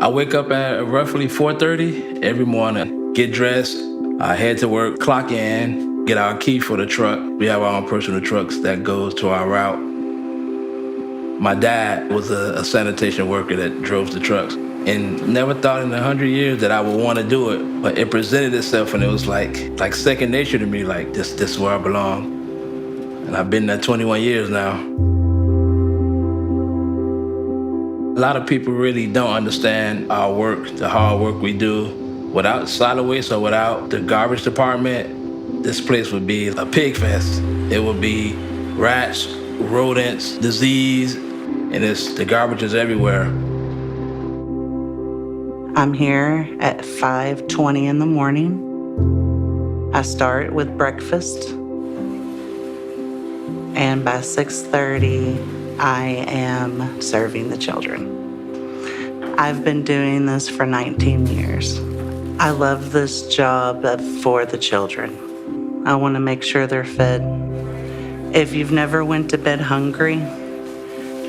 I wake up at roughly 4:30 every morning, get dressed, I head to work, clock in, get our key for the truck. We have our own personal trucks that goes to our route. My dad was a sanitation worker that drove the trucks, and never thought in 100 years that I would want to do it, but it presented itself, and it was like second nature to me, like this is where I belong. And I've been there 21 years now. A lot of people really don't understand our work, the hard work we do. Without solid waste or without the garbage department, this place would be a pig fest. It would be rats, rodents, disease, and the garbage is everywhere. I'm here at 5:20 in the morning. I start with breakfast, and by 6:30, I am serving the children. I've been doing this for 19 years. I love this job for the children. I want to make sure they're fed. If you've never went to bed hungry,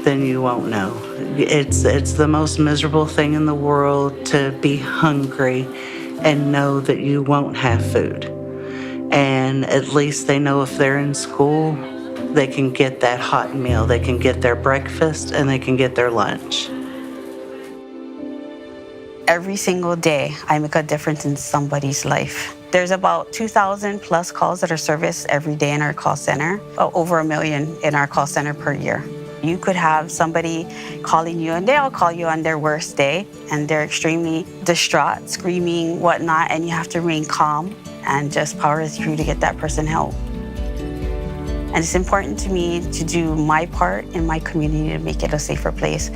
then you won't know. It's the most miserable thing in the world to be hungry and know that you won't have food. And at least they know if they're in school, they can get that hot meal, they can get their breakfast, and they can get their lunch. Every single day, I make a difference in somebody's life. There's about 2,000 plus calls that are serviced every day in our call center, over 1 million in our call center per year. You could have somebody calling you, and they'll call you on their worst day, and they're extremely distraught, screaming, whatnot, and you have to remain calm and just power through to get that person help. And it's important to me to do my part in my community to make it a safer place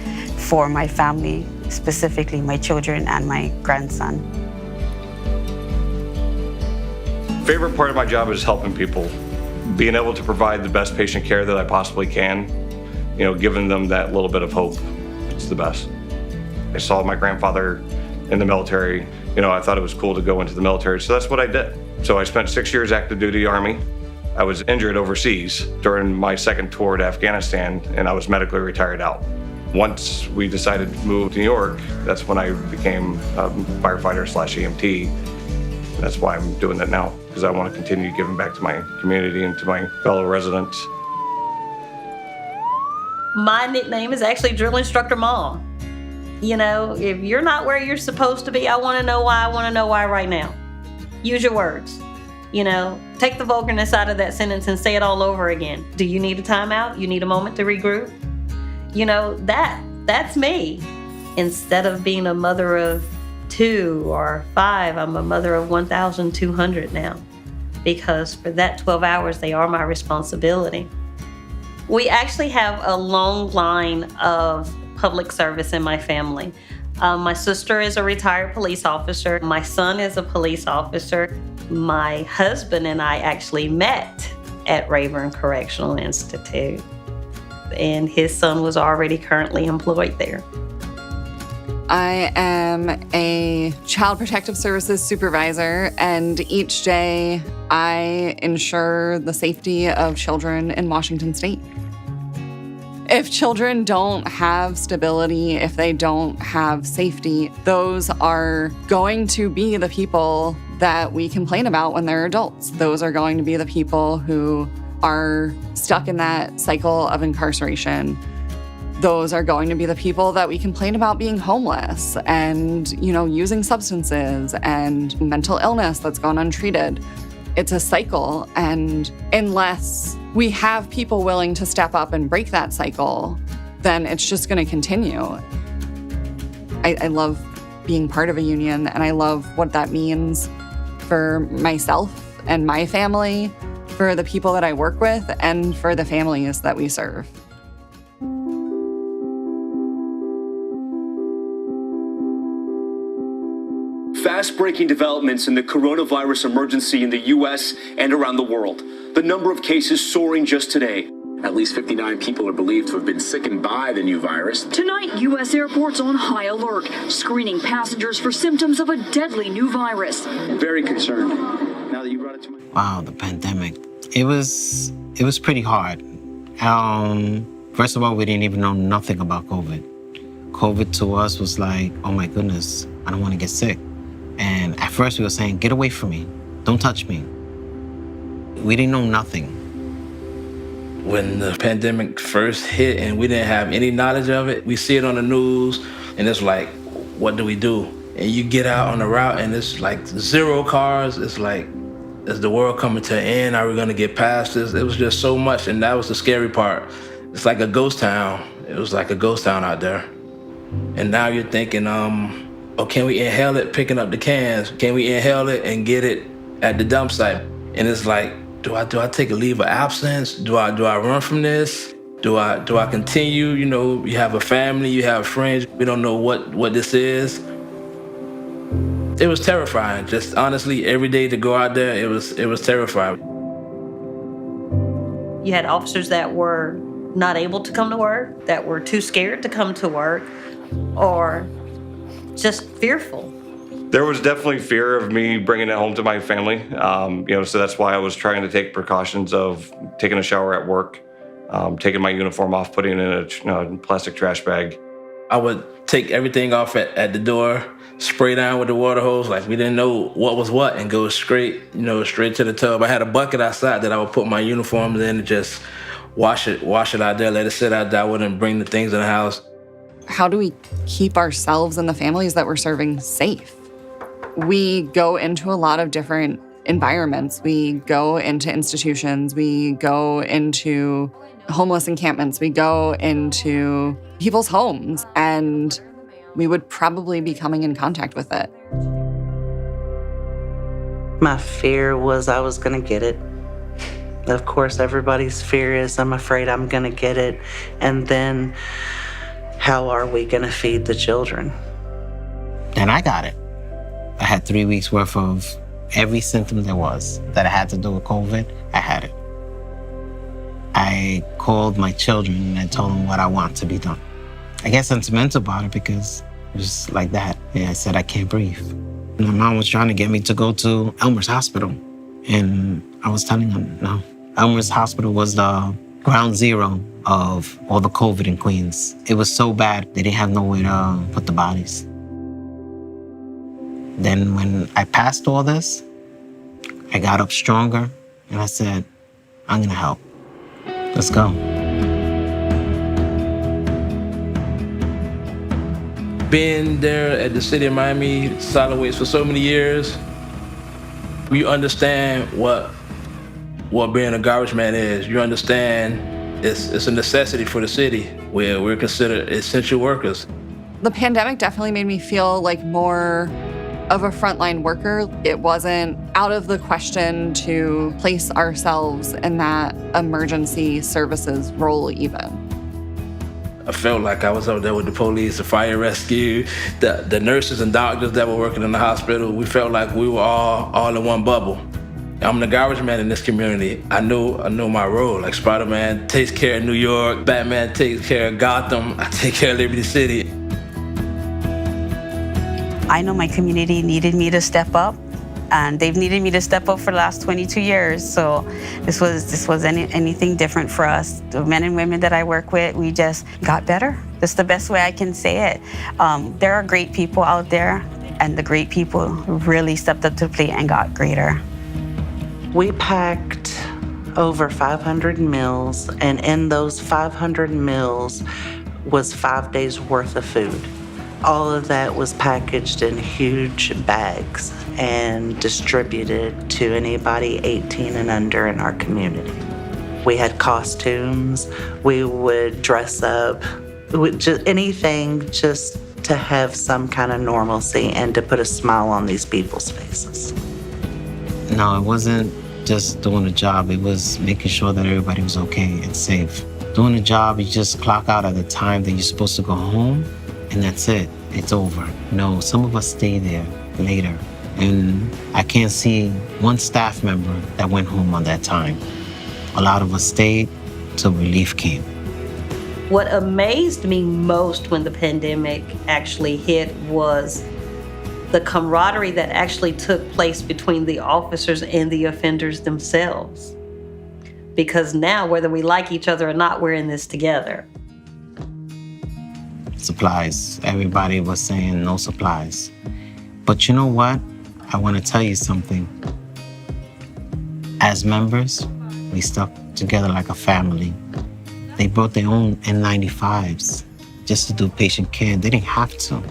for my family, specifically my children and my grandson. Favorite part of my job is helping people, being able to provide the best patient care that I possibly can, giving them that little bit of hope. It's the best. I saw my grandfather in the military. I thought it was cool to go into the military, so that's what I did. So I spent 6 years active duty Army. I was injured overseas during my second tour to Afghanistan, and I was medically retired out. Once we decided to move to New York, that's when I became a firefighter/EMT. That's why I'm doing that now, because I want to continue giving back to my community and to my fellow residents. My nickname is actually Drill Instructor Mom. If you're not where you're supposed to be, I want to know why. I want to know why right now. Use your words. Take the vulgarness out of that sentence and say it all over again. Do you need a timeout? You need a moment to regroup? That's me. Instead of being a mother of 2 or 5, I'm a mother of 1,200 now, because for that 12 hours, they are my responsibility. We actually have a long line of public service in my family. My sister is a retired police officer. My son is a police officer. My husband and I actually met at Rayburn Correctional Institute, and his son was already currently employed there. I am a Child Protective Services supervisor, and each day I ensure the safety of children in Washington State. If children don't have stability, if they don't have safety, those are going to be the people that we complain about when they're adults. Those are going to be the people who are stuck in that cycle of incarceration. Those are going to be the people that we complain about being homeless and, using substances and mental illness that's gone untreated. It's a cycle, and unless we have people willing to step up and break that cycle, then it's just going to continue. I love being part of a union, and I love what that means for myself and my family, for the people that I work with, and for the families that we serve. Fast-breaking developments in the coronavirus emergency in the U.S. and around the world. The number of cases soaring just today. At least 59 people are believed to have been sickened by the new virus. Tonight, U.S. airports on high alert, screening passengers for symptoms of a deadly new virus. Very concerned. Now that you brought it to my... Wow, the pandemic. It was pretty hard. First of all, we didn't even know nothing about COVID. COVID to us was like, oh my goodness, I don't want to get sick. And at first we were saying, get away from me. Don't touch me. We didn't know nothing. When the pandemic first hit and we didn't have any knowledge of it, we see it on the news and it's like, what do we do? And you get out on the route and it's like 0 cars. It's like, is the world coming to an end? Are we gonna get past this? It was just so much, and that was the scary part. It's like a ghost town. It was like a ghost town out there. And now you're thinking, oh, can we inhale it picking up the cans? Can we inhale it and get it at the dump site? And it's like, do I take a leave of absence? Do I run from this? Do I continue? You know, you have a family, you have friends. We don't know what this is. It was terrifying. Just honestly, every day to go out there, it was terrifying. You had officers that were not able to come to work, that were too scared to come to work, or just fearful. There was definitely fear of me bringing it home to my family. So that's why I was trying to take precautions of taking a shower at work, taking my uniform off, putting it in a plastic trash bag. I would take everything off at the door, spray down with the water hose like we didn't know what was what, and go straight to the tub. I had a bucket outside that I would put my uniforms in and just wash it out there, let it sit out there. I wouldn't bring the things in the house. How do we keep ourselves and the families that we're serving safe? We go into a lot of different environments. We go into institutions. We go into homeless encampments. We go into people's homes, and we would probably be coming in contact with it. My fear was I was going to get it. Of course, everybody's fear is I'm afraid I'm going to get it. And then how are we going to feed the children? Then I got it. I had 3 weeks worth of every symptom there was that I had to do with COVID. I had it. I called my children and I told them what I want to be done. I get sentimental about it because it was like that. Yeah, I said I can't breathe. My mom was trying to get me to go to Elmer's Hospital. And I was telling them, no. Elmer's Hospital was the ground zero of all the COVID in Queens. It was so bad, they didn't have nowhere to put the bodies. Then when I passed all this, I got up stronger and I said, I'm gonna help. Let's go. Being there at the city of Miami solid waste for so many years, you understand what being a garbage man is. You understand it's a necessity for the city where we're considered essential workers. The pandemic definitely made me feel like more of a frontline worker. It wasn't out of the question to place ourselves in that emergency services role even. I felt like I was up there with the police, the fire rescue, the nurses and doctors that were working in the hospital. We felt like we were all in one bubble. I'm the garbage man in this community. I know my role. Like Spider-Man takes care of New York, Batman takes care of Gotham, I take care of Liberty City. I know my community needed me to step up, and they've needed me to step up for the last 22 years. So this was anything different for us. The men and women that I work with, we just got better. That's the best way I can say it. There are great people out there, and the great people really stepped up to the plate and got greater. We packed over 500 meals, and in those 500 meals was 5 days worth of food. All of that was packaged in huge bags and distributed to anybody 18 and under in our community. We had costumes, we would dress up, anything just to have some kind of normalcy and to put a smile on these people's faces. No, it wasn't just doing a job, it was making sure that everybody was okay and safe. Doing a job, you just clock out at the time that you're supposed to go home, and that's it. It's over. No, some of us stay there later. And I can't see one staff member that went home on that time. A lot of us stayed till relief came. What amazed me most when the pandemic actually hit was the camaraderie that actually took place between the officers and the offenders themselves. Because now, whether we like each other or not, we're in this together. supplies. Everybody was saying no supplies. But you know what? I want to tell you something. As members, we stuck together like a family. They brought their own N95s just to do patient care. They didn't have to.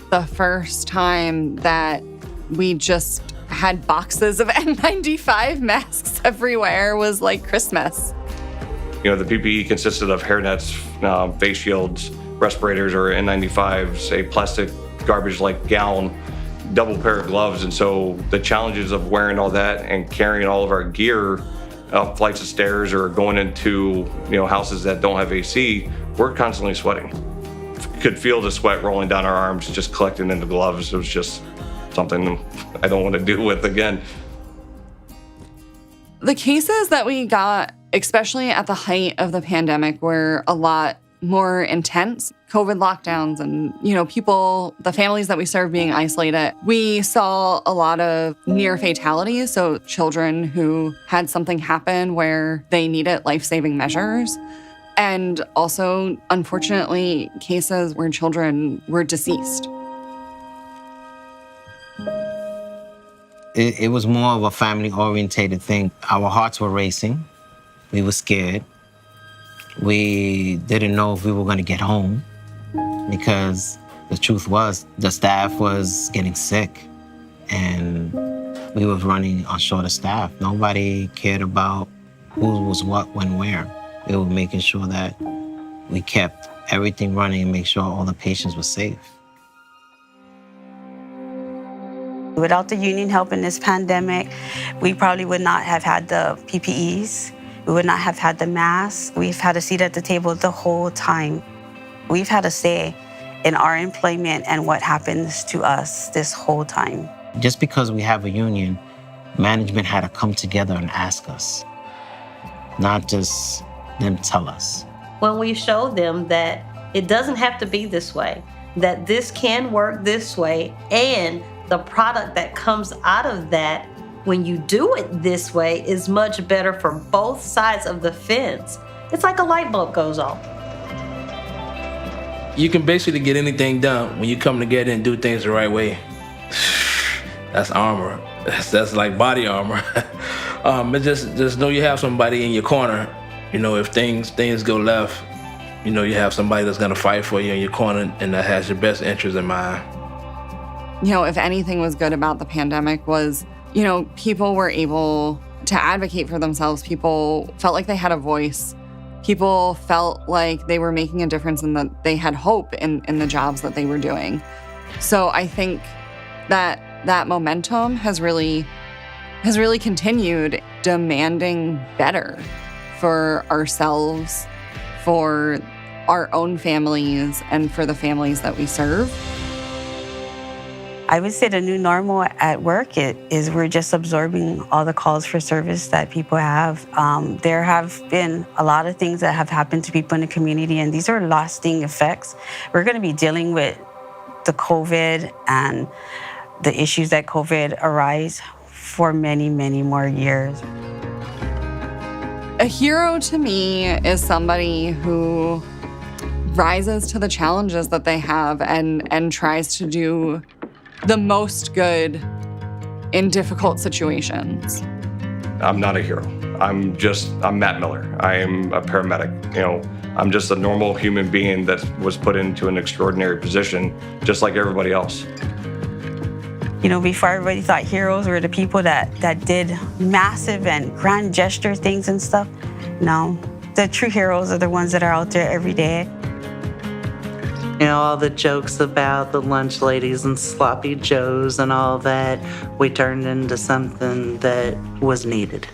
The first time that we just had boxes of N95 masks everywhere was like Christmas. You know, the PPE consisted of hairnets, face shields, respirators or N95s, a plastic garbage-like gown, double pair of gloves. And so the challenges of wearing all that and carrying all of our gear up flights of stairs or going into, houses that don't have AC, we're constantly sweating. Could feel the sweat rolling down our arms, just collecting into gloves. It was just something I don't want to deal with again. The cases that we got, especially at the height of the pandemic, were a lot more intense. COVID lockdowns and, people, the families that we serve being isolated. We saw a lot of near fatalities, so children who had something happen where they needed life-saving measures. And also, unfortunately, cases where children were deceased. It was more of a family-orientated thing. Our hearts were racing. We were scared. We didn't know if we were going to get home because the truth was the staff was getting sick and we were running on short of staff. Nobody cared about who was what, when, where. We were making sure that we kept everything running and make sure all the patients were safe. Without the union help in this pandemic, we probably would not have had the PPEs. We would not have had the masks. We've had a seat at the table the whole time. We've had a say in our employment and what happens to us this whole time. Just because we have a union, management had to come together and ask us, not just them tell us. When we show them that it doesn't have to be this way, that this can work this way, and the product that comes out of that when you do it this way is much better for both sides of the fence. It's like a light bulb goes off. You can basically get anything done when you come together and do things the right way. That's armor. That's like body armor. Just know you have somebody in your corner. If things go left, you have somebody that's gonna fight for you in your corner and that has your best interest in mind. If anything was good about the pandemic was, people were able to advocate for themselves. People felt like they had a voice. People felt like they were making a difference and that they had hope in the jobs that they were doing. So I think that momentum has really continued, demanding better for ourselves, for our own families, and for the families that we serve. I would say the new normal at work is we're just absorbing all the calls for service that people have. There have been a lot of things that have happened to people in the community, and these are lasting effects. We're going to be dealing with the COVID and the issues that COVID arise for many, many more years. A hero to me is somebody who rises to the challenges that they have and tries to do the most good in difficult situations. I'm not a hero. I'm Matt Miller. I am a paramedic. I'm just a normal human being that was put into an extraordinary position, just like everybody else. Before everybody thought heroes were the people that did massive and grand gesture things and stuff. No, the true heroes are the ones that are out there every day. All the jokes about the lunch ladies and sloppy joes and all that, we turned into something that was needed.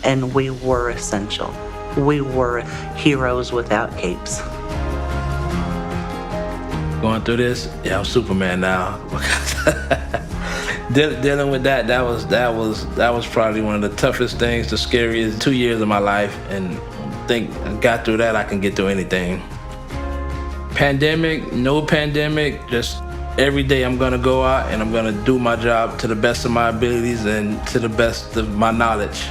And we were essential. We were heroes without capes. Going through this, I'm Superman now. Dealing with that was probably one of the toughest things, the scariest 2 years of my life. And I think I got through that, I can get through anything. Pandemic, no pandemic, just every day I'm gonna go out and I'm gonna do my job to the best of my abilities and to the best of my knowledge.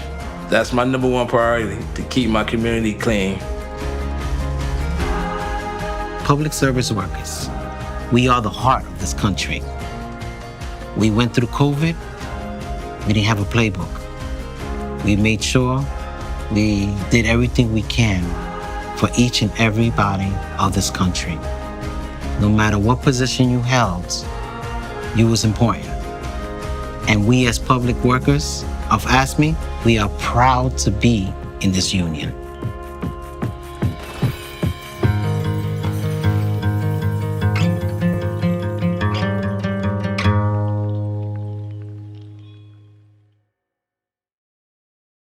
That's my number one priority, to keep my community clean. public service workers, we are the heart of this country. We went through COVID. We didn't have a playbook. We made sure we did everything we can for each and everybody of this country. No matter what position you held, you was important. And we as public workers of AFSCME, we are proud to be in this union.